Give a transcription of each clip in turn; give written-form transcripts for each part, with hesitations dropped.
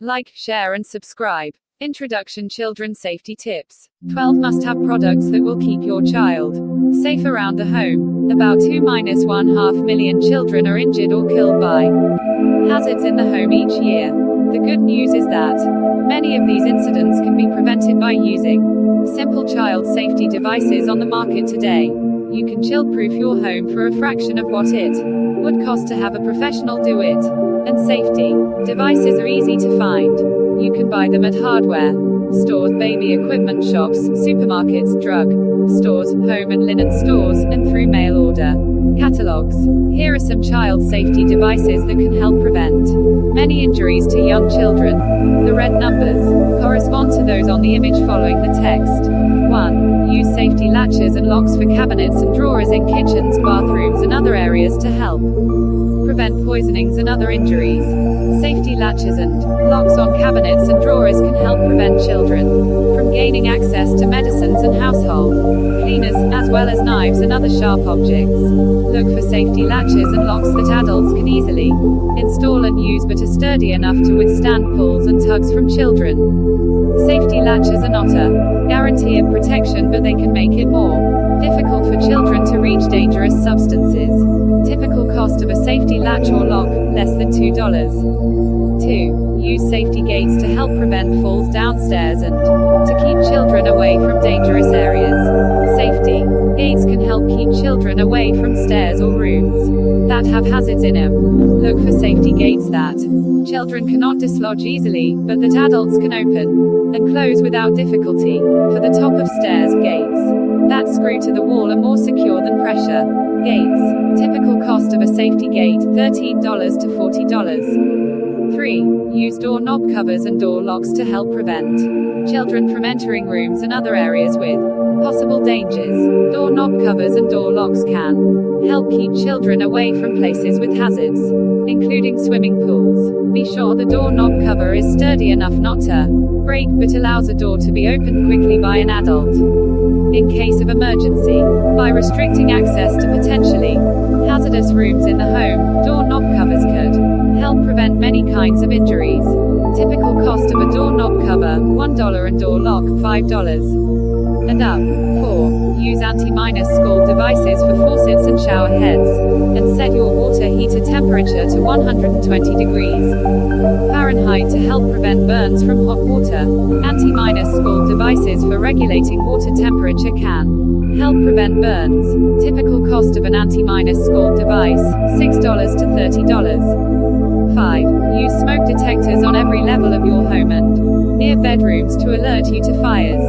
Like, share and subscribe. Introduction: Children Safety Tips. 12 must-have products that will keep your child safe around the home. About 2-1/2 million children are injured or killed by hazards in the home each year. The good news is that many of these incidents can be prevented by using simple child safety devices on the market today. You can child-proof your home for a fraction of what it would cost to have a professional do it. And safety devices are easy to find. You can buy them at hardware stores, baby equipment shops, supermarkets, drug stores, home and linen stores, and through mail order catalogs. Here are some child safety devices that can help prevent many injuries to young children. The red numbers correspond to those on the image following the text. 1. Use safety latches and locks for cabinets and drawers in kitchens, bathrooms, and other areas to help prevent poisonings and other injuries. Safety latches and locks on cabinets and drawers can help prevent children from gaining access to medicines and household cleaners, as well as knives and other sharp objects. Look for safety latches and locks that adults can easily install and use but are sturdy enough to withstand pulls and tugs from children. Safety latches are not a guarantee of protection, but they can make it more difficult for children to reach dangerous substances. Typical cost of a safety latch or lock, less than $2. 2. Use safety gates to help prevent falls downstairs and to keep children away from dangerous areas. Safety gates can help keep children away from stairs or rooms that have hazards in them. Look for safety gates that children cannot dislodge easily, but that adults can open and close without difficulty. For the top of stairs gates that screw to the wall are more secure than pressure gates. Typical cost of a safety gate, $13 to $40. 3. Use door knob covers and door locks to help prevent children from entering rooms and other areas with possible dangers. Door knob covers and door locks can help keep children away from places with hazards, including swimming pools. Be sure the door knob cover is sturdy enough not to break, but allows a door to be opened quickly by an adult in case of emergency. By restricting access to potentially hazardous rooms in the home, door knob covers could help prevent many kinds of injuries. Typical cost of a door knob cover, $1, and door lock, $5 and up. 4. Use anti-minus scald devices for faucets and shower heads, and set your water heater temperature to 120 degrees Fahrenheit to help prevent burns from hot water. Anti-minus scald devices for regulating water temperature can help prevent burns. Typical cost of an anti-minus scald device, $6 to $30. 5. Use smoke detectors on every level of your home and near bedrooms to alert you to fires.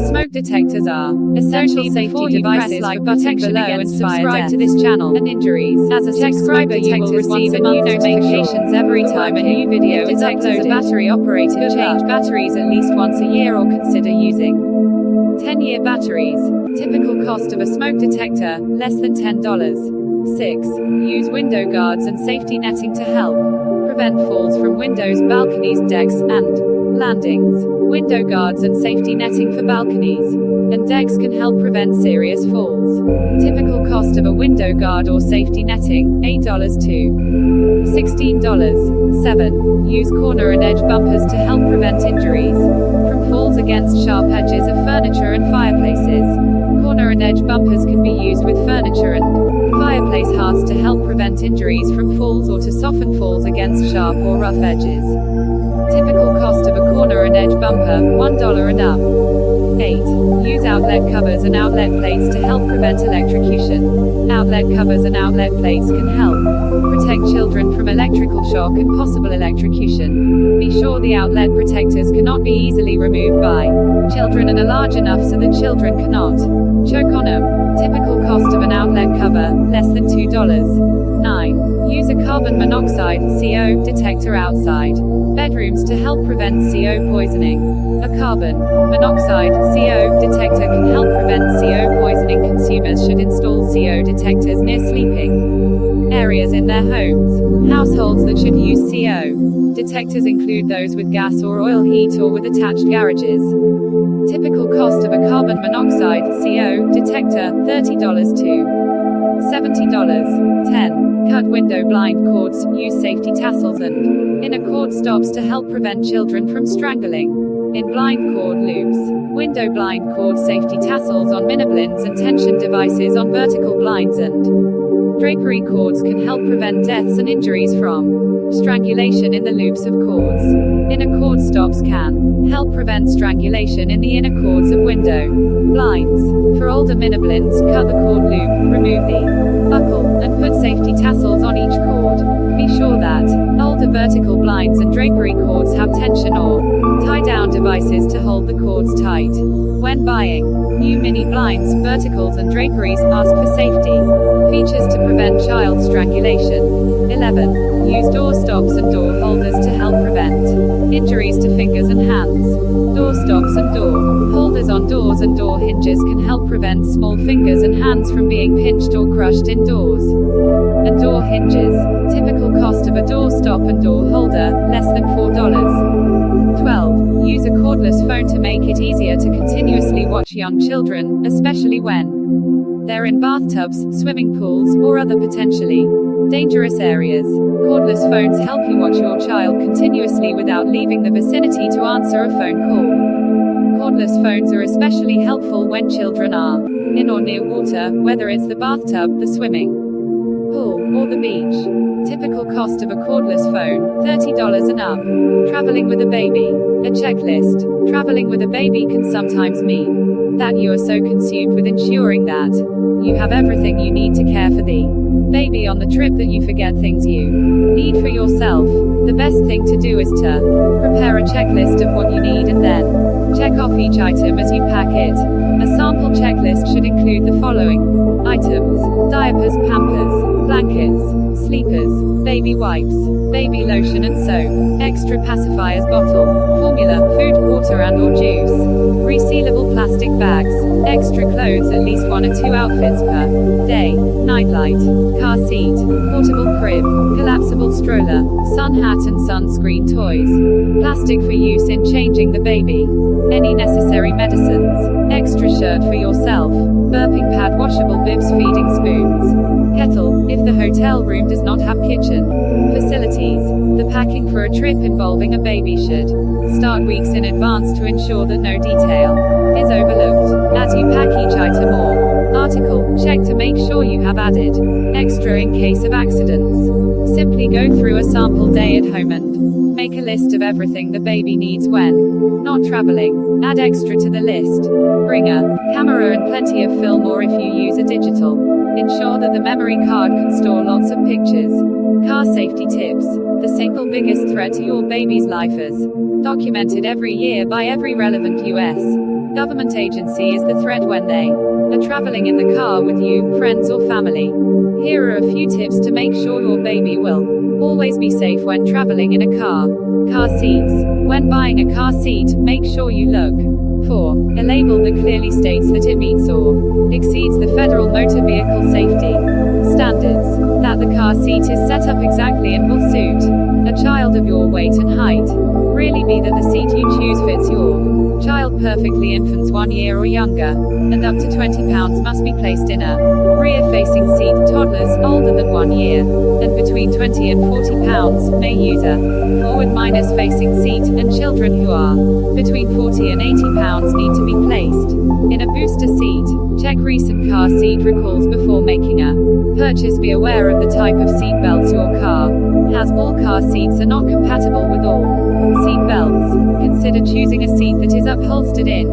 Smoke detectors are essential safety devices for protection against subscribe to this channel and injuries. As a subscriber, you will receive a new notifications every time a new video is uploaded. Battery operated. Change batteries at least once a year or consider using 10-year batteries. Typical cost of a smoke detector, less than $10. 6. Use window guards and safety netting to help prevent falls from windows, balconies, decks, and landings. Window guards and safety netting for balconies and decks can help prevent serious falls. Typical cost of a window guard or safety netting, $8 to $16. 7. Use corner and edge bumpers to help prevent injuries from falls against sharp edges of furniture and fireplaces. Corner and edge bumpers can be used with furniture and fireplace hearths to help prevent injuries from falls or to soften falls against sharp or rough edges. Typical cost of a corner and edge bumper, $1 and up. 8. Use outlet covers and outlet plates to help prevent electrocution. Outlet covers and outlet plates can help protect children from electrical shock and possible electrocution. Be sure the outlet protectors cannot be easily removed by children and are large enough so that children cannot choke on them. Typical cost of an outlet cover, less than $2. 9. Use a carbon monoxide (CO) detector outside bedrooms to help prevent CO poisoning. A carbon monoxide (CO) detector can help prevent CO poisoning. Consumers should install CO detectors near sleeping areas in their homes. Households that should use CO detectors include those with gas or oil heat or with attached garages. Typical cost of a carbon monoxide (CO) detector, $30 to $70. 10. Cut window blind cords. Use safety tassels and Inner cord stops to help prevent children from strangling. In blind cord loops. Window blind cord safety tassels on miniblinds and tension devices on vertical blinds and drapery cords can help prevent deaths and injuries from strangulation in the loops of cords. Inner cord stops can help prevent strangulation in the inner cords of window blinds. For older miniblinds, cut the cord loop, remove the buckle, and put safety tassels on each cord. Be sure that older vertical blinds and drapery cords have tension or tie-down devices to hold the cords tight. When buying new mini blinds, verticals and draperies, ask for safety features to prevent child strangulation. 11. Use door stops and door holders to help prevent injuries to fingers and hands. Door stops and door holders on doors and door hinges can help prevent small fingers and hands from being pinched or crushed indoors. And door hinges. Typical cost of a door stop and door holder, less than $4. 12. Use a cordless phone to make it easier to continuously watch young children, especially when they're in bathtubs, swimming pools, or other potentially dangerous areas. Cordless phones help you watch your child continuously without leaving the vicinity to answer a phone call. Cordless phones are especially helpful when children are in or near water, whether it's the bathtub, the swimming pool, or the beach. Typical cost of a cordless phone, $30 and up. Traveling with a baby. A checklist. Traveling with a baby can sometimes mean that you are so consumed with ensuring that you have everything you need to care for the baby on the trip that you forget things you need for yourself. The best thing to do is to prepare a checklist of what you need and then check off each item as you pack it. A sample checklist should include the following items: diapers, pampers, blankets, sleepers, baby wipes, baby lotion and soap, extra pacifiers bottle, formula, food, water and or juice, resealable plastic bags, extra clothes, at least 1 or 2 outfits per day, nightlight, car seat, portable crib, collapsible stroller, sun hat and sunscreen toys, plastic for use in changing the baby, any necessary medicines, extra shirt for yourself, burping pad, washable bibs, feeding spoons, kettle, if the hotel room does not have kitchen facilities. The packing for a trip involving a baby should start weeks in advance to ensure that no detail is overlooked. As you pack each item or article, check to make sure you have added extra in case of accidents. Simply go through a sample day at home and make a list of everything the baby needs when not traveling. Add extra to the list. Bring a camera and plenty of film, or if you use a digital, ensure that the memory card can store lots of pictures. Car safety tips. The single biggest threat to your baby's life is documented every year by every relevant U.S. government agency is the threat when they are traveling in the car with you, friends or family. Here are a few tips to make sure your baby will always be safe when traveling in a car. Car seats. When buying a car seat, make sure you look for a label that clearly states that it meets or exceeds the federal motor vehicle safety standards, that the car seat is set up exactly and will suit a child of your weight and height. Really be that the seat you choose fits your child perfectly. Infants 1 year or younger, and up to 20 pounds must be placed in a rear-facing seat. Toddlers, older than 1 year, and between 20 and 40 pounds, may use a forward-facing seat, and children who are between 40 and 80 pounds need to be placed in a booster seat. Check recent car seat recalls before making a purchase. Be aware of the type of seat belts your car has. All car seats are not compatible with all seat belts. Consider choosing a seat that is upholstered in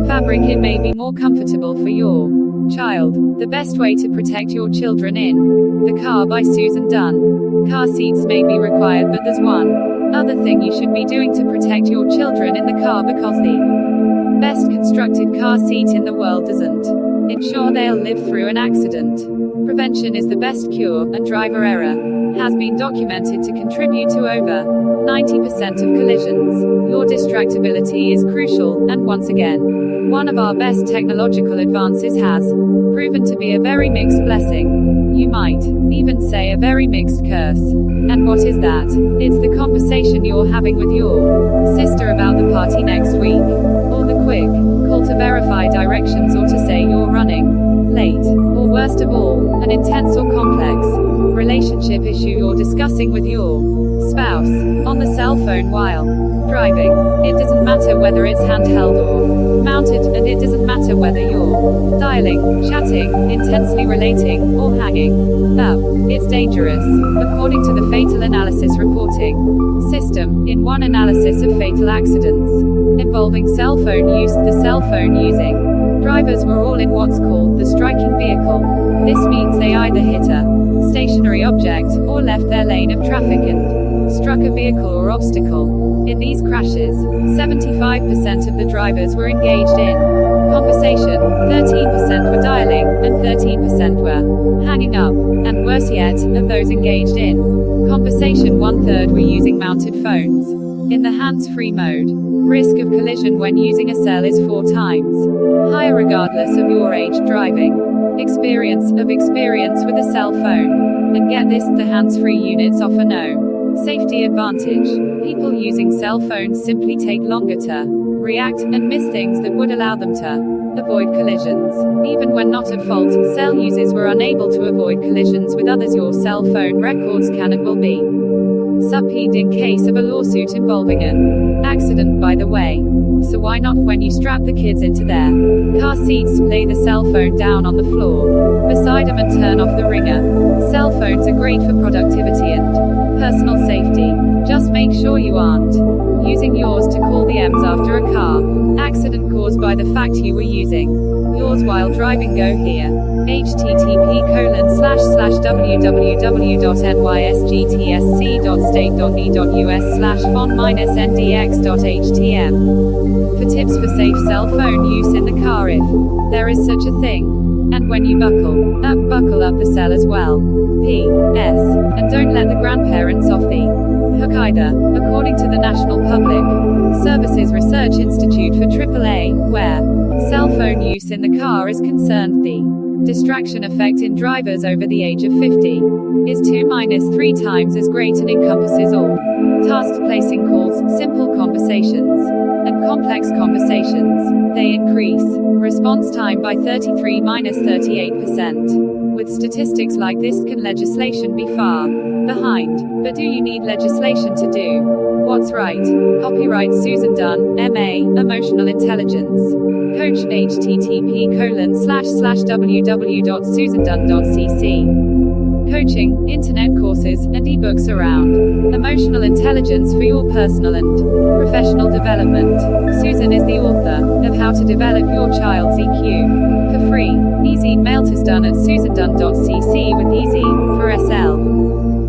fabric. It may be more comfortable for your child. The best way to protect your children in the car by Susan Dunn. Car seats may be required, but there's one other thing you should be doing to protect your children in the car, because the best constructed car seat in the world doesn't ensure they'll live through an accident. Prevention is the best cure, and driver error has been documented to contribute to over 90% of collisions. Your distractibility is crucial, and once again, one of our best technological advances has proven to be a very mixed blessing. You might even say a very mixed curse. And what is that? It's the conversation you're having with your sister about the party next week, or the quick call to verify directions, or to say you're running late, or worst of all, an intense or complex relationship relationship issue you're discussing with your spouse on the cell phone while driving. It doesn't matter whether it's handheld or mounted, and it doesn't matter whether you're dialing, chatting, intensely relating, or hanging up. It's dangerous, according to the Fatal Analysis Reporting System. In one analysis of fatal accidents involving cell phone use, the cell phone using drivers were all in what's called the striking vehicle. This means they either hit a stationary object, or left their lane of traffic and struck a vehicle or obstacle. In these crashes, 75% of the drivers were engaged in conversation, 13% were dialing, and 13% were hanging up. And worse yet, of those engaged in conversation, 1/3 were using mounted phones in the hands-free mode. Risk of collision when using a cell is 4 times higher regardless of your age. Driving experience with a cell phone. And get this, the hands-free units offer no safety advantage. People using cell phones simply take longer to react and miss things that would allow them to avoid collisions. Even when not at fault, cell users were unable to avoid collisions with others. Your cell phone records can and will be subpoenaed in case of a lawsuit involving an accident, by the way. So why not, when you strap the kids into their car seats, lay the cell phone down on the floor beside them and turn off the ringer? Cell phones are great for productivity and personal safety. Just make sure you aren't using yours to call the EMS after a car accident caused by the fact you were using yours while driving. Go here. http://www.nysgtsc.state.e.us/font-ndx.htm for tips for safe cell phone use in the car, if there is such a thing. And when you buckle up the cell as well. P.S. And don't let the grandparents off the hook either. According to the National Public Services Research Institute for AAA, where cell phone use in the car is concerned, the distraction effect in drivers over the age of 50 is 2-3 times as great and encompasses all tasks, placing calls, simple conversations, and complex conversations. They increase response time by 33-38%. With statistics like this, can legislation be far behind? But do you need legislation to do what's right? Copyright Susan Dunn, M.A., Emotional Intelligence Coach, http://www.susandunn.cc. Coaching, internet courses, and ebooks around emotional intelligence for your personal and professional development. Susan is the author of How to Develop Your Child's EQ for free. Easy. Mail to Dunn at susandunn.cc with Easy for SL.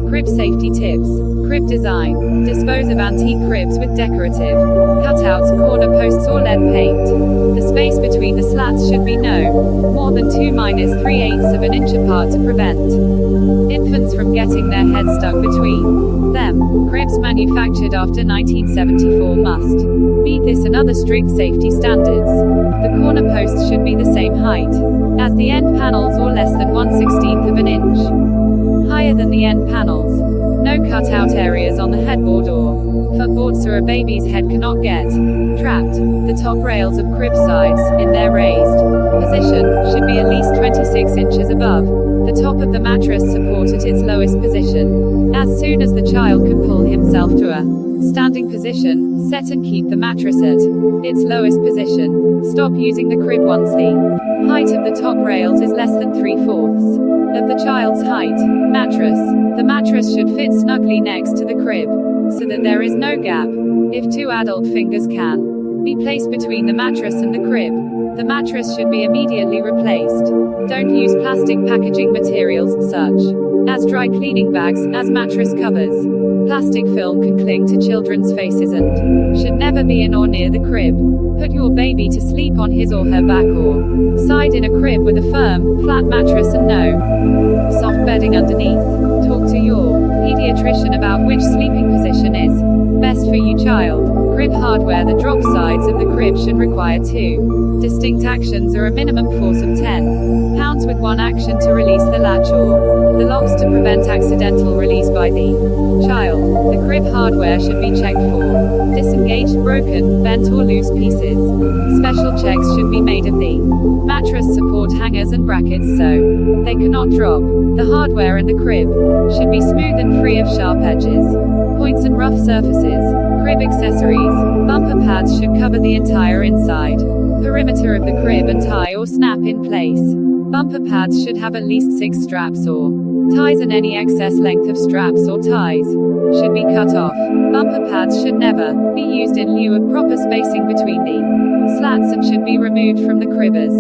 Crib safety tips. Crib design. Dispose of antique cribs with decorative cutouts, corner posts, or lead paint. The space between the slats should be no more than 2-3/8 of an inch apart to prevent infants from getting their heads stuck between them. Cribs manufactured after 1974 must meet this and other strict safety standards. The corner posts should be the same height as the end panels, or less than 1/16 of an inch higher than the end panels. No cutout areas on the headboard or footboard so a baby's head cannot get trapped. The top rails of crib sides, in their raised position, should be at least 26 inches above the top of the mattress support at its lowest position. As soon as the child can pull himself to a standing position, set and keep the mattress at its lowest position. Stop using the crib once the height of the top rails is less than 3/4 of the child's height. Mattress. The mattress should fit snugly next to the crib, so that there is no gap. If 2 adult fingers can be placed between the mattress and the crib, the mattress should be immediately replaced. Don't use plastic packaging materials, such as dry cleaning bags, as mattress covers. Plastic film can cling to children's faces and should never be in or near the crib. Put your baby to sleep on his or her back or side in a crib with a firm, flat mattress and no soft bedding underneath. Talk to your pediatrician about which sleeping position is best for you child. Crib hardware. The drop sides of the crib should require 2 distinct actions or a minimum force of 10 pounds with 1 action to release the latch or the locks to prevent accidental release by the child. The crib hardware should be checked for disengaged, broken, bent or loose pieces. Special checks should be made of the mattress support hangers and brackets so they cannot drop. The hardware in the crib should be smooth and free of sharp edges, points and rough surfaces. Crib accessories. Bumper pads should cover the entire inside perimeter of the crib and tie or snap in place. Bumper pads should have at least 6 straps or ties, and any excess length of straps or ties should be cut off. Bumper pads should never be used in lieu of proper spacing between the slats and should be removed from the crib as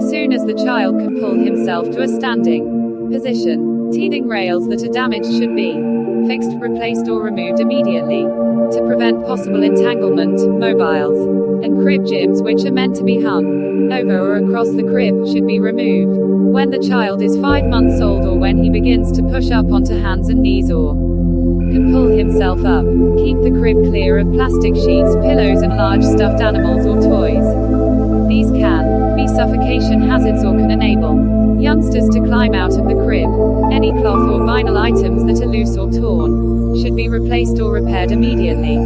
soon as the child can pull himself to a standing position. Teething rails that are damaged should be fixed, replaced or removed immediately to prevent possible entanglement. Mobiles and crib gyms which are meant to be hung over or across the crib should be removed when the child is 5 months old or when he begins to push up onto hands and knees or can pull himself up. Keep the crib clear of plastic sheets, pillows and large stuffed animals or toys. These can be suffocation hazards or can enable youngsters to climb out of the crib. Any cloth or vinyl items that are loose or torn should be replaced or repaired immediately.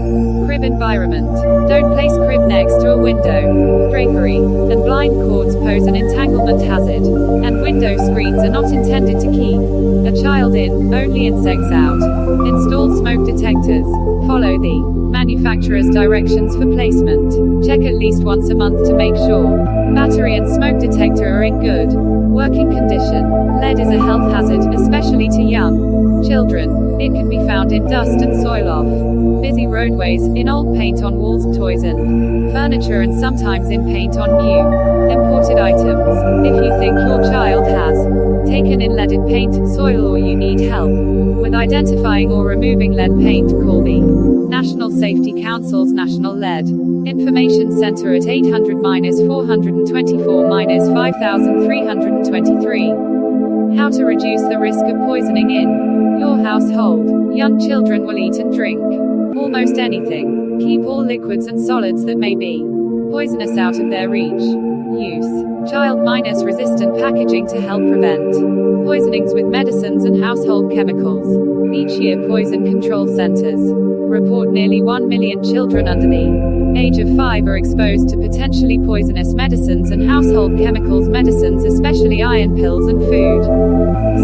Crib environment. Don't place crib next to a window. Drapery and blind cords pose an entanglement hazard, and window screens are not intended to keep a child in, only insects out. Install smoke detectors. Follow the manufacturer's directions for placement. Check at least once a month to make sure battery and smoke detector are in good working condition. Lead is a health hazard, especially to young children. It can be found in dust and soil off busy roadways, in old paint on walls, toys and furniture, and sometimes in paint on new imported items. If you think your child has taken in leaded paint, soil, or you need help with identifying or removing lead paint, call the National Safety Council's National Lead Information Center at 800-424-5323. How to reduce the risk of poisoning in your household. Young children will eat and drink almost anything. Keep all liquids and solids that may be poisonous out of their reach. Use child-resistant packaging to help prevent poisonings with medicines and household chemicals. Each year, poison control centers report nearly 1 million children under the age of 5 are exposed to potentially poisonous medicines and household chemicals. Medicines, especially iron pills and food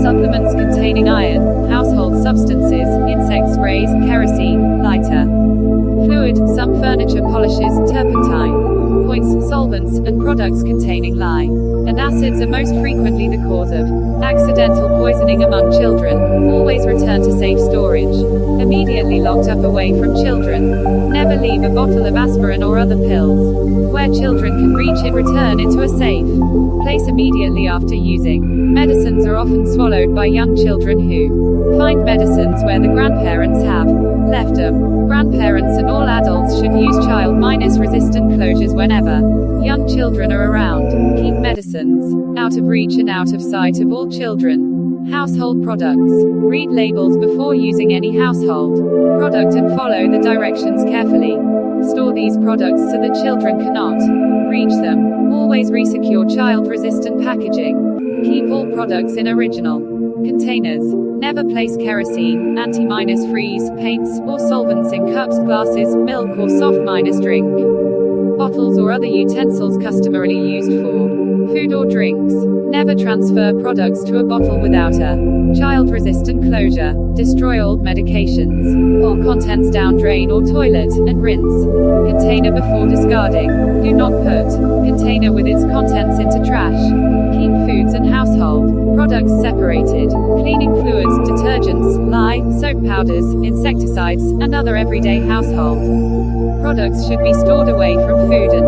supplements containing iron, household substances, insect sprays, kerosene, lighter fluid, some furniture polishes, turpentine, points, solvents, and products containing lye and acids are most frequently the cause of accidental poisoning among children. Always return to safe storage, immediately locked up away from children. Never leave a bottle of aspirin or other pills where children can reach it. Return it to a safe place immediately after using. Medicines are often swallowed by young children who find medicines where the grandparents have left them. Grandparents and all adults should use child-resistant closures whenever young children are around. Keep medicines out of reach and out of sight of all children. Household products. Read labels before using any household product and follow the directions carefully. Store these products so that children cannot reach them. Always resecure child-resistant packaging. Keep all products in original containers. Never place kerosene, anti-freeze, paints, or solvents in cups, glasses, milk, or soft-drink bottles or other utensils customarily used for food or drinks. Never transfer products to a bottle without a child-resistant closure. Destroy old medications. Pour contents down drain or toilet, and rinse container before discarding. Do not put container with its contents into trash. Keep foods and household products separated. Cleaning fluids, detergents, lye, soap powders, insecticides, and other everyday household products should be stored away from food and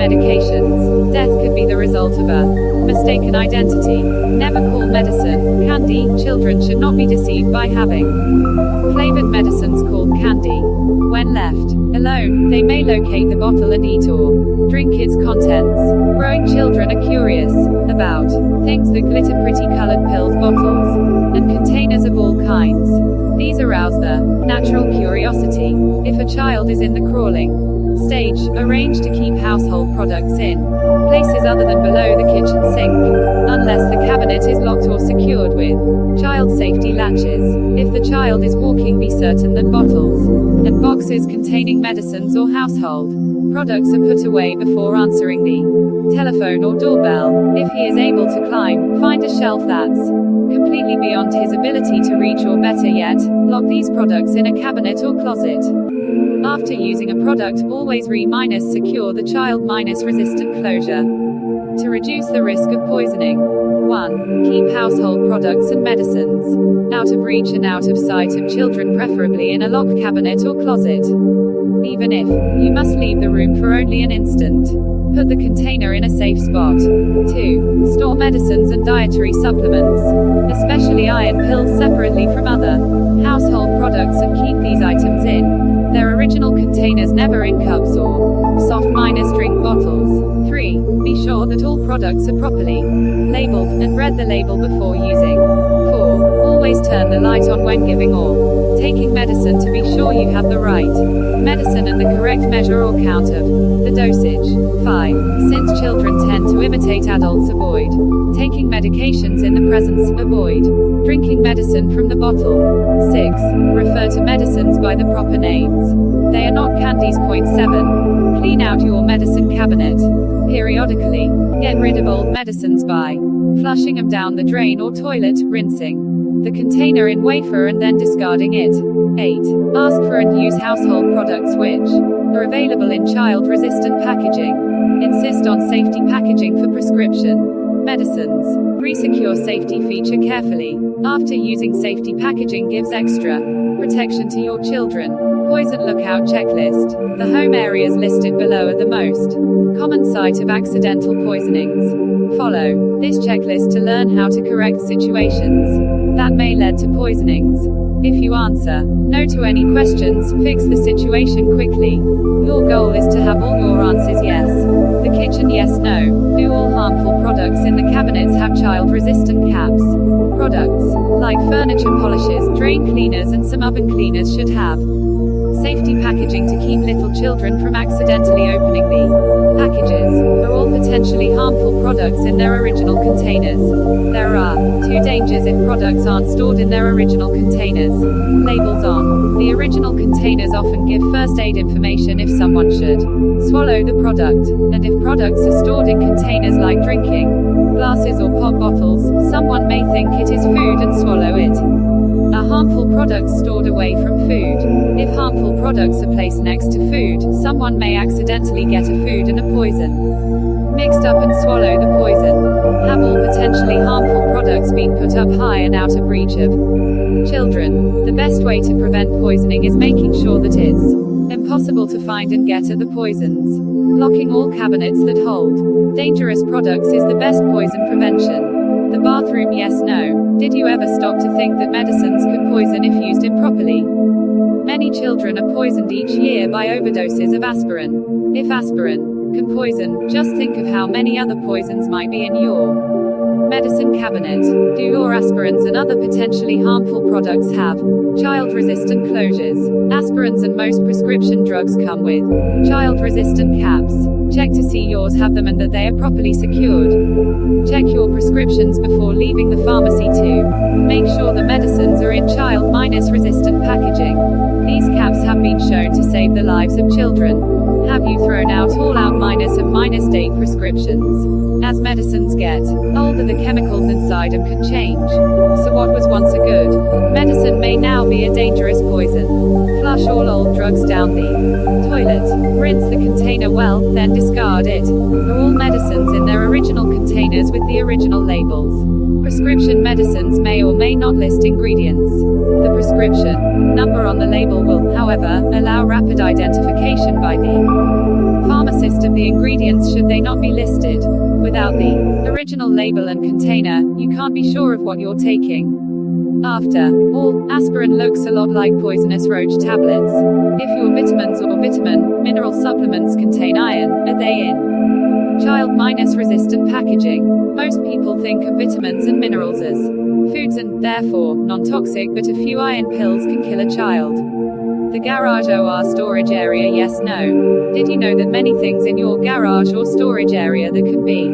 medications. Death could be the result of a mistaken identity. Never call medicine candy. Children should not be deceived by having flavored medicines called candy when left alone, they may locate the bottle and eat or drink its contents. Growing children are curious about things that glitter, pretty colored pills, bottles, and containers of all kinds. These arouse their natural curiosity. If a child is in the crawling stage, arrange to keep household products in places other than below the kitchen sink, unless the cabinet is locked or secured with child safety latches. If the child is walking, be certain that bottles and boxes containing medicines or household products are put away before answering the telephone or doorbell. If he is able to climb, find a shelf that's completely beyond his ability to reach, or better yet, lock these products in a cabinet or closet. After using a product, always secure the child-resistant closure. To reduce the risk of poisoning. 1. Keep household products and medicines out of reach and out of sight of children, preferably in a locked cabinet or closet. Even if you must leave the room for only an instant, put the container in a safe spot. 2. Store medicines and dietary supplements, especially iron pills, separately from other household products, and keep these items in their original containers, never in cups or soft-drink bottles. 3. Be sure that all products are properly labeled, and read the label before using. 4. Always turn the light on when giving or taking medicine to be sure you have the right medicine and the correct measure or count of the dosage. 5. Since children tend to imitate adults, avoid taking medications in the presence. Avoid drinking medicine from the bottle. 6. Refer to medicines by the proper names. They are not candies. 7. Clean out your medicine cabinet periodically. Get rid of old medicines by flushing them down the drain or toilet, rinsing the container in wafer and then discarding it. 8. Ask for and use household products which are available in child-resistant packaging. Insist on safety packaging for prescription medicines. Resecure safety feature carefully. After using safety packaging gives extra protection to your children. Poison lookout checklist. The home areas listed below are the most common site of accidental poisonings. Follow this checklist to learn how to correct situations that may lead to poisonings. If you answer no to any questions, fix the situation quickly. Your goal is to have all your answers yes. The kitchen, yes, no. Do all harmful products in the cabinets have child-resistant caps? Products like furniture polishes, drain cleaners and some oven cleaners should have safety packaging to keep little children from accidentally opening the packages. Are all potentially harmful products in their original containers? There are 2 dangers if products aren't stored in their original containers. Labels on the original containers often give first aid information if someone should swallow the product. And if products are stored in containers like drinking glasses or pop bottles, someone may think it is food and swallow it. Are harmful products stored away from food? If harmful products are placed next to food, someone may accidentally get a food and a poison mixed up and swallow the poison. Have all potentially harmful products been put up high and out of reach of children? The best way to prevent poisoning is making sure that it's impossible to find and get at the poisons. Locking all cabinets that hold dangerous products is the best poison prevention. The bathroom, yes, no. Did you ever stop to think that medicines could poison if used improperly? Many children are poisoned each year by overdoses of aspirin. If aspirin can poison, just think of how many other poisons might be in your medicine cabinet. Do your aspirins and other potentially harmful products have child-resistant closures? Aspirins and most prescription drugs come with child-resistant caps. Check to see yours have them and that they are properly secured. Check your prescriptions before leaving the pharmacy to make sure the medicines are in child-resistant packaging. These caps have been shown to save the lives of children. Have you thrown out all out -date prescriptions? As medicines get older, the chemicals inside them can change. So what was once a good medicine may now be a dangerous poison. Flush all old drugs down the toilet. Rinse the container well, then discard it. Are all medicines in their original containers with the original labels? Prescription medicines may or may not list ingredients. The prescription number on the label will, however, allow rapid identification by the pharmacist of the ingredients should they not be listed. Without the original label and container, you can't be sure of what you're taking. After all, aspirin looks a lot like poisonous roach tablets. If your vitamins or mineral supplements contain iron, are they in child-resistant packaging? Most people think of vitamins and minerals as foods and, therefore, non-toxic, but a few iron pills can kill a child. The garage or storage area? Yes, no. Did you know that many things in your garage or storage area that can be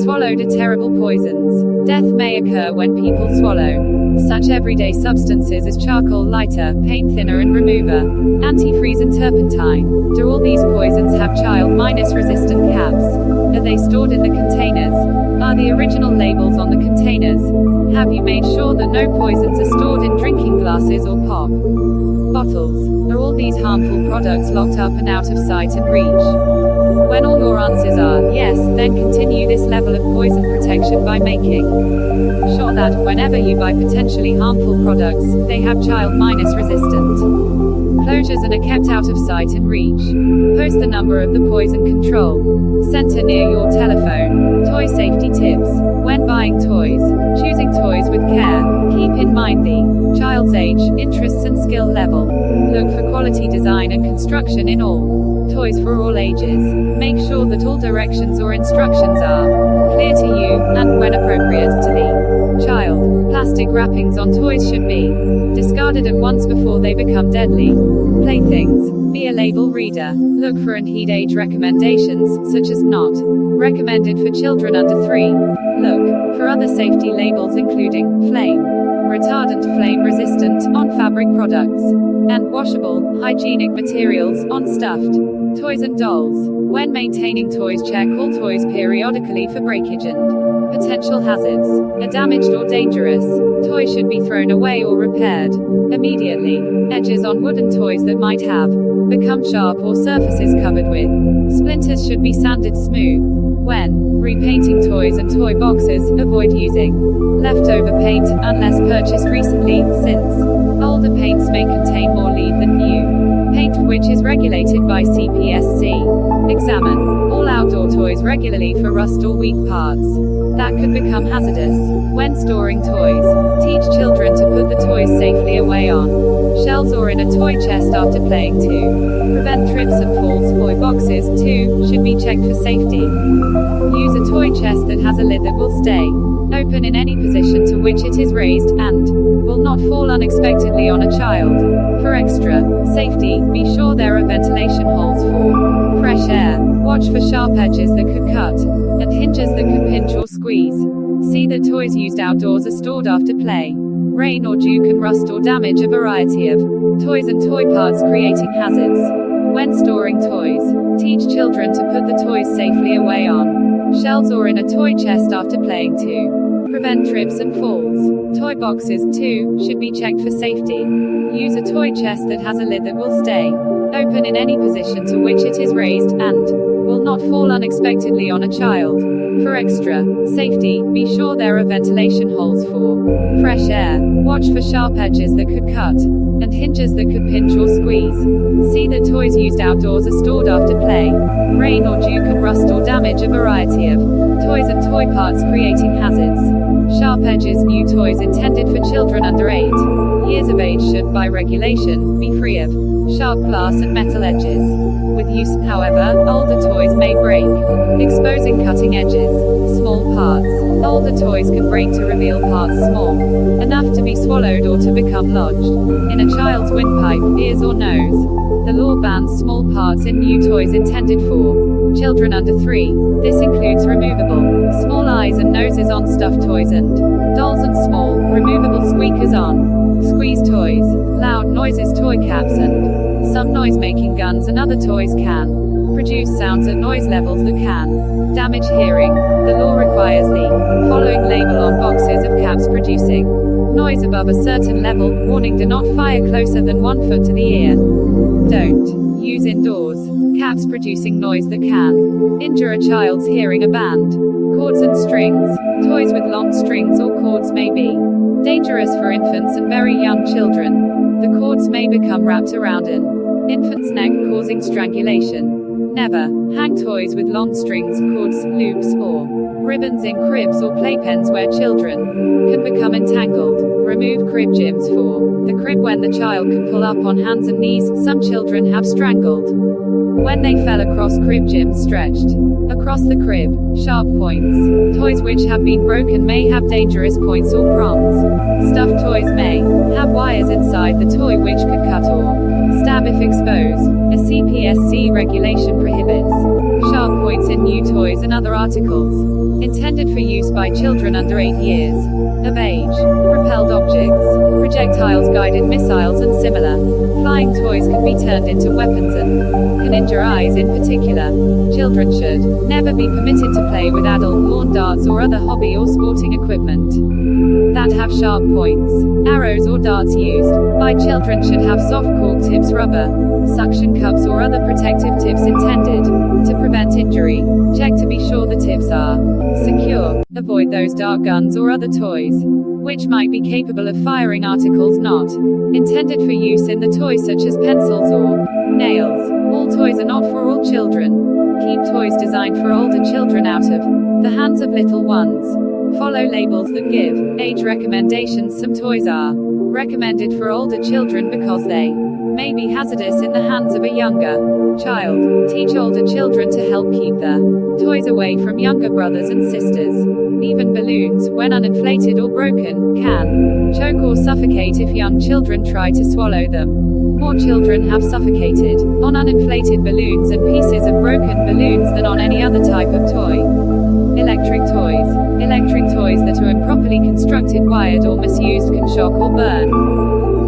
swallowed are terrible poisons? Death may occur when people swallow such everyday substances as charcoal lighter, paint thinner and remover, antifreeze and turpentine. Do all these poisons have child-resistant caps? Are they stored in the containers? Are the original labels on the containers? Have you made sure that no poisons are stored in drinking glasses or pop bottles? Are all these harmful products locked up and out of sight and reach? When all your answers are yes, then continue this level of poison protection by making sure that, whenever you buy potentially harmful products, they have child-resistant closures and are kept out of sight and reach. Post the number of the Poison Control Center near your telephone. Toy safety tips. When buying toys, choosing toys with care, keep in mind the child's age, interests and skill level. Look for quality design and construction in all toys for all ages. Make sure that all directions or instructions are clear to you, and, when appropriate, to the child. Plastic wrappings on toys should be discarded at once before they become deadly. Playthings. Be a label reader. Look for and heed age recommendations, such as not recommended for children under 3. Look for other safety labels including flame retardant, flame resistant on fabric products, and washable, hygienic materials on stuffed toys and dolls. When maintaining toys, check all toys periodically for breakage and potential hazards. Are damaged or dangerous, toys should be thrown away or repaired immediately. Edges on wooden toys that might have become sharp or surfaces covered with splinters should be sanded smooth. When repainting toys and toy boxes, avoid using leftover paint, unless purchased recently, since older paints may contain more lead than new paint, which is regulated by CPSC. Examine all outdoor toys regularly for rust or weak parts that could become hazardous. When storing toys, teach children to put the toys safely away on shelves or in a toy chest after playing to prevent trips and falls. Toy boxes, too, should be checked for safety. Use a toy chest that has a lid that will stay open in any position to which it is raised, and will not fall unexpectedly on a child. For extra safety, be sure there are ventilation holes for fresh air. Watch for sharp edges that could cut, and hinges that could pinch or squeeze. See that toys used outdoors are stored after play. Rain or dew can rust or damage a variety of toys and toy parts, creating hazards. When storing toys, teach children to put the toys safely away on shelves or in a toy chest after playing to prevent trips and falls. Toy boxes, too, should be checked for safety. Use a toy chest that has a lid that will stay open in any position to which it is raised, and will not fall unexpectedly on a child. For extra safety, be sure there are ventilation holes for fresh air. Watch for sharp edges that could cut, and hinges that could pinch or squeeze. See that toys used outdoors are stored after play. Rain or dew can rust or damage a variety of toys and toy parts, creating hazards. Sharp edges. New toys intended for children under 8 years of age should, by regulation, be free of sharp glass and metal edges. With use, however, older toys may break, exposing cutting edges. Small parts. Older toys can break to reveal parts small enough to be swallowed or to become lodged in a child's windpipe, ears or nose. The law bans small parts in new toys intended for children under 3. This includes removable small eyes and noses on stuffed toys and dolls, and small, removable squeakers on squeeze toys. Loud noises, toy caps, and some noise-making guns and other toys can produce sounds at noise levels that can damage hearing. The law requires the following label on boxes of caps producing noise above a certain level. Warning: do not fire closer than 1 foot to the ear. Don't use indoors caps producing noise that can injure a child's hearing. A band, cords and strings. Toys with long strings or cords may be dangerous for infants and very young children. The cords may become wrapped around an infant's neck, causing strangulation. Never hang toys with long strings, cords, loops, or Ribbons in cribs or playpens where children can become entangled. Remove crib gyms for the crib when the child can pull up on hands and knees. Some children have strangled when they fell across crib gyms stretched across the crib. Sharp points. Toys which have been broken may have dangerous points or prongs. Stuffed toys may have wires inside the toy which could cut or stab if exposed. A CPSC regulation prohibits sharp points in new toys and other articles intended for use by children under 8 years of age. Propelled objects, projectiles, guided missiles and similar flying toys can be turned into weapons and can injure eyes in particular. Children should never be permitted to play with adult lawn darts or other hobby or sporting equipment that have sharp points. Arrows or darts used by children should have soft cork tips, rubber, suction cups or other protective tips intended to prevent injury. Check to be sure the tips are secure. Avoid those dart guns or other toys which might be capable of firing articles not intended for use in the toy, such as pencils or nails. All toys are not for all children. Keep toys designed for older children out of the hands of little ones. Follow labels that give age recommendations. Some toys are recommended for older children because they may be hazardous in the hands of a younger child. Teach older children to help keep the toys away from younger brothers and sisters. Even balloons, when uninflated or broken, can choke or suffocate if young children try to swallow them. More children have suffocated on uninflated balloons and pieces of broken balloons than on any other type of toy. Electric toys. Electric toys that are improperly constructed, wired, or misused can shock or burn.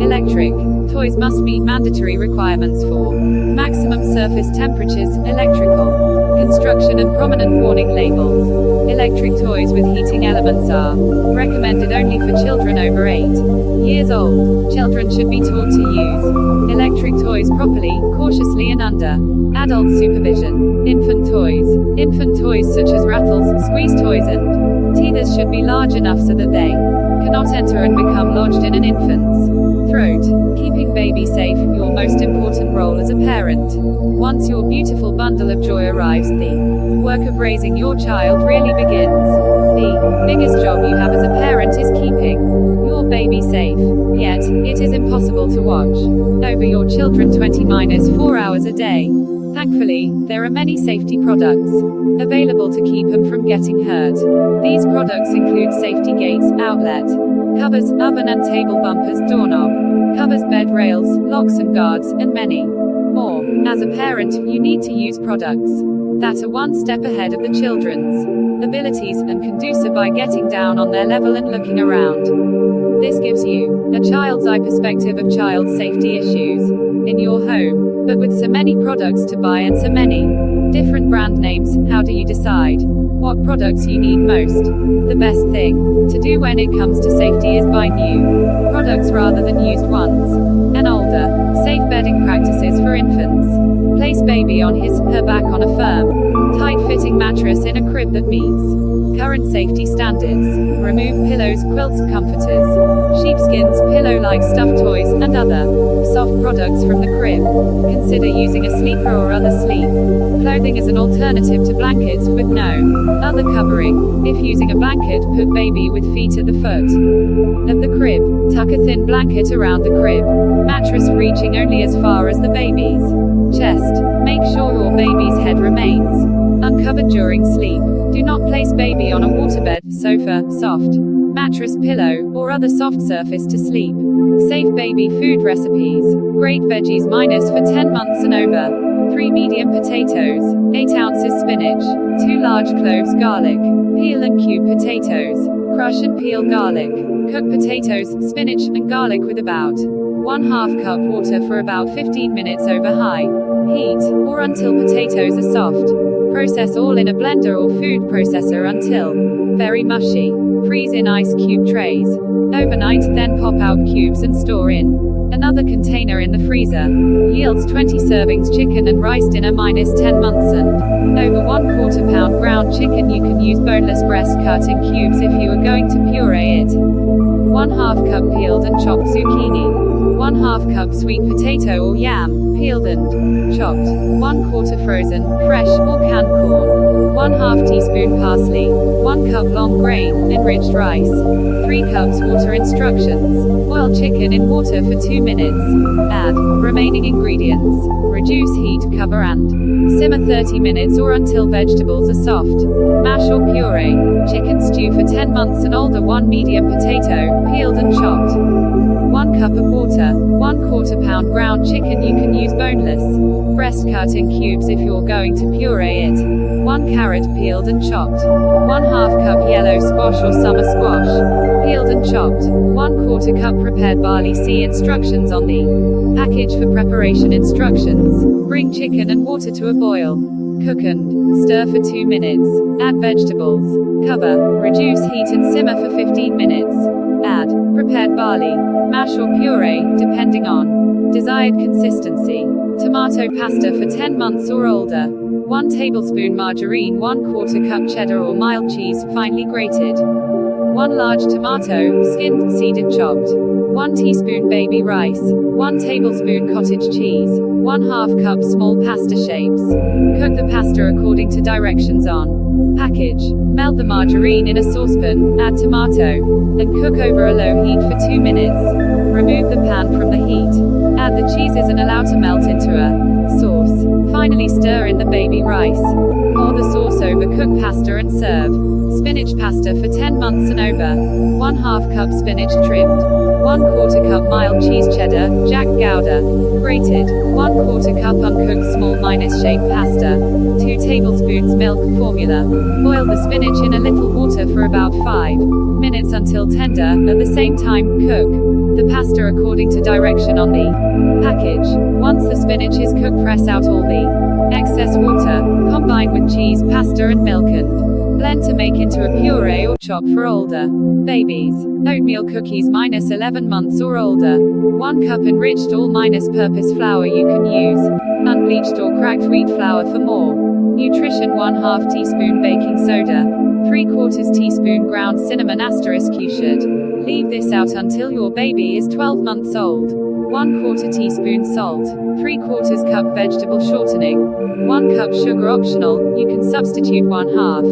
Electric toys must meet mandatory requirements for maximum surface temperatures, electrical construction, and prominent warning labels. Electric toys with heating elements are recommended only for children over 8 years old. Children should be taught to use electric toys properly, cautiously, and under adult supervision. Infant toys. Infant toys such as rattles, squeeze toys, and teethers should be large enough so that they cannot enter and become lodged in an infant's throat. Keeping baby safe, your most important role as a parent. Once your beautiful bundle of joy arrives, the work of raising your child really begins. The biggest job you have as a parent is keeping your baby safe. Yet, it is impossible to watch over your children 20-4 hours a day. Thankfully, there are many safety products available to keep them from getting hurt. These products include safety gates, outlet covers, oven and table bumpers, doorknob covers, bed rails, locks and guards, and many more. As a parent, you need to use products that are one step ahead of the children's abilities and can do so by getting down on their level and looking around. This gives you a child's eye perspective of child safety issues in your home. But with so many products to buy and so many different brand names, how do you decide what products you need most? The best thing to do when it comes to safety is buy new products rather than used ones. And older, safe bedding practices for infants. Place baby on his/her back on a firm, tight-fitting mattress in a crib that meets current safety standards. Remove pillows, quilts, comforters, sheepskins, pillow-like stuffed toys, and other soft products from the crib. Consider using a sleeper or other sleep clothing as an alternative to blankets with no other covering. If using a blanket, put baby with feet at the foot of the crib. Tuck a thin blanket around the crib mattress reaching only as far as the baby's chest. Make sure your baby's head remains uncovered during sleep. Do not place baby on a waterbed, sofa, soft mattress, pillow, or other soft surface to sleep. Safe baby food recipes. Great veggies minus for 10 months and over. 3 medium potatoes, 8 ounces spinach, 2 large cloves garlic. Peel and cube potatoes. Crush and peel garlic. Cook potatoes, spinach, and garlic with about 1/2 cup water for about 15 minutes over high heat, or until potatoes are soft. Process all in a blender or food processor until very mushy. Freeze in ice cube trays overnight, then pop out cubes and store in another container in the freezer. Yields 20 servings chicken and rice dinner minus 10 months and over 1/4 pound ground chicken. You can use boneless breast cut in cubes if you are going to puree it. 1/2 cup peeled and chopped zucchini. 1/2 cup sweet potato or yam. peeled and chopped. 1/4 frozen, fresh, or canned corn. 1/2 teaspoon parsley. 1 cup long grain, enriched rice. 3 cups water. Instructions. Boil chicken in water for 2 minutes. Add remaining ingredients. Reduce heat, cover and simmer 30 minutes or until vegetables are soft. Mash or puree. Chicken stew for 10 months and older. 1 medium potato, peeled and chopped. 1 cup of water. 1/4 pound ground chicken. You can use boneless. Breast cut in cubes if you're going to puree it. 1 carrot, peeled and chopped. 1/2 cup yellow squash or summer squash, peeled and chopped. 1/4 cup prepared barley. See instructions on the package for preparation instructions. Bring chicken and water to a boil. Cook and stir for 2 minutes. Add vegetables. Cover, reduce heat and simmer for 15 minutes. Add prepared barley. Mash or puree, depending on desired consistency. Tomato pasta for 10 months or older. 1 tablespoon margarine. 1/4 cup cheddar or mild cheese, finely grated. 1 large tomato, skinned, seeded, chopped. 1 teaspoon baby rice. 1 tablespoon cottage cheese. 1/2 cup small pasta shapes. Cook the pasta according to directions on package. Melt the margarine in a saucepan, add tomato, and cook over a low heat for 2 minutes. Remove the pan from the heat. Add the cheeses and allow to melt into a sauce. Finally stir in the baby rice. Pour the sauce over cooked pasta and serve. Spinach pasta for 10 months and over. 1/2 cup spinach trimmed. 1/4 cup mild cheese cheddar, Jack Gouda, grated. 1/4 cup uncooked small minus shaped pasta. 2 tablespoons milk formula. Boil the spinach in a little water for about 5 minutes until tender. At the same time, cook the pasta according to direction on the package. Once the spinach is cooked, press out all the excess water. Combine with cheese, pasta and milk and blend to make into a puree or chop for older babies. Oatmeal cookies minus 11 months or older. 1 cup enriched all purpose flour. You can use unbleached or cracked wheat flour for more nutrition. 1/2 teaspoon baking soda. 3/4 teaspoon ground cinnamon. You should leave this out until your baby is 12 months old. 1/4 teaspoon salt. 3/4 cup vegetable shortening. 1 cup sugar optional. You can substitute 1/2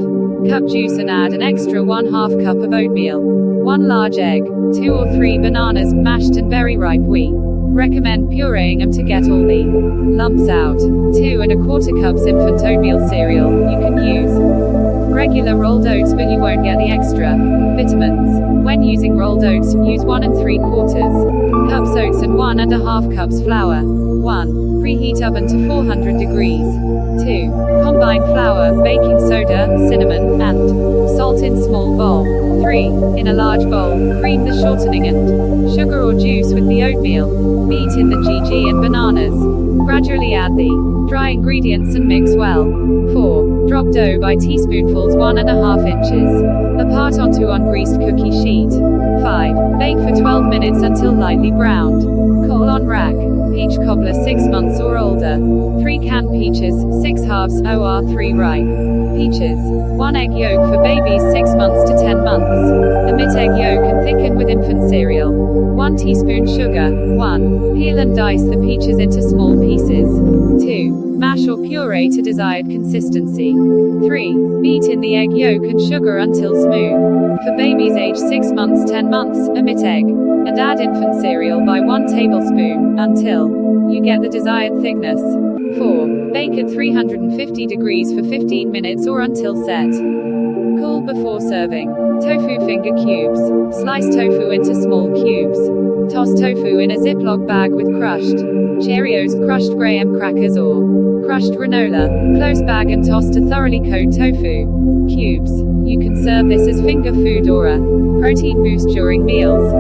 cup juice and add an extra 1/2 cup of oatmeal. 1 large egg. 2 or 3 bananas, mashed and very ripe. We recommend pureeing them to get all the lumps out. 2 1/4 cups infant oatmeal cereal. You can use regular rolled oats, but you won't get the extra vitamins. When using rolled oats, use 1 3/4 cups oats and 1 1/2 cups flour. 1. Preheat oven to 400 degrees. 2. Combine flour, baking soda, cinnamon, and salt in small bowl. 3. In a large bowl, cream the shortening and sugar or juice with the oatmeal. Beat in the GG and bananas. Gradually add the dry ingredients and mix well. 4. Drop dough by teaspoonfuls 1 1/2 inches apart onto ungreased cookie sheet. 5. Bake for 12 minutes until lightly browned. Cool on rack. Peach cobbler 6 months or older. 3 canned peaches, 6 halves, or 3 ripe peaches. 1 egg yolk for babies 6 months to 10 months. Omit egg yolk and thicken with infant cereal. 1 teaspoon sugar. 1. Peel and dice the peaches into small pieces. 2. Mash or puree to desired consistency. 3. Beat in the egg yolk and sugar until smooth. For babies aged 6 months 10 months, omit egg and add infant cereal by 1 tablespoon until you get the desired thickness. 4. Bake at 350 degrees for 15 minutes or until set. Cool before serving. Tofu finger cubes. Slice tofu into small cubes. Toss tofu in a Ziploc bag with crushed Cheerios, crushed graham crackers or crushed granola. Close bag and toss to thoroughly coat tofu cubes. You can serve this as finger food or a protein boost during meals.